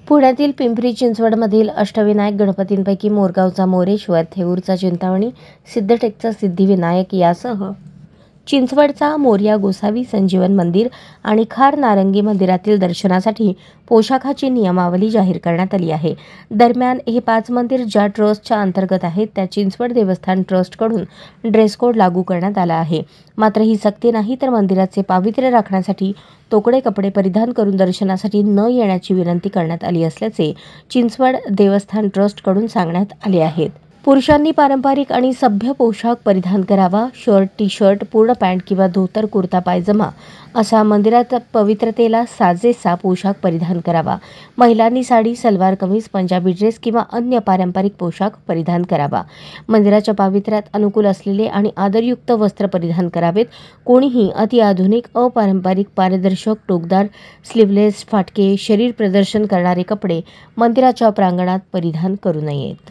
पुण्यातील पिंपरी चिंचवडमधील अष्टविनायक गणपतींपैकी मोरगावचा मोरेश्वर, थेऊरचा चिंतामणी, सिद्धटेकचा सिद्धिविनायक यासह चिंचवडचा मोरया गोसावी संजीवन मंदिर आणि खार नारंगी मंदिरातील दर्शनासाठी पोशाखाची नियमावली जाहीर करण्यात आली आहे. दरम्यान हे 5 मंदिर ज्या ट्रस्टच्या अंतर्गत आहेत त्या चिंचवड देवस्थान ट्रस्टकडून ड्रेस कोड लागू करण्यात आला आहे. मात्र ही सक्ती नाही, तर मंदिराचे पावित्र्य राखण्यासाठी तोकडे कपडे परिधान करून दर्शनासाठी न येण्याची विनंती करण्यात आली असल्याचे चिंचवड देवस्थान ट्रस्टकडून सांगण्यात आले आहे. पुरुषांनी पारंपरिक आणि सभ्य पोशाख परिधान करावा. शर्ट, टी-शर्ट, पूर्ण पॅन्ट किंवा धोतर, कुर्ता पायजमा असा मंदिरात पवित्रतेला साजेसा पोशाख परिधान करावा. महिलांनी साडी, सलवार कमीज, पंजाबी ड्रेस किंवा अन्य पारंपरिक पोशाख परिधान करावा. मंदिराच्या पावित्र्यात अनुकूल असलेले आणि आदरयुक्त वस्त्र परिधान करावेत. कोणीही अतिआधुनिक, अपारंपरिक, पारदर्शक, टोकदार, स्लीवलेस, फाटके, शरीर प्रदर्शन करणारे कपडे मंदिराच्या प्रांगणात परिधान करू नयेत.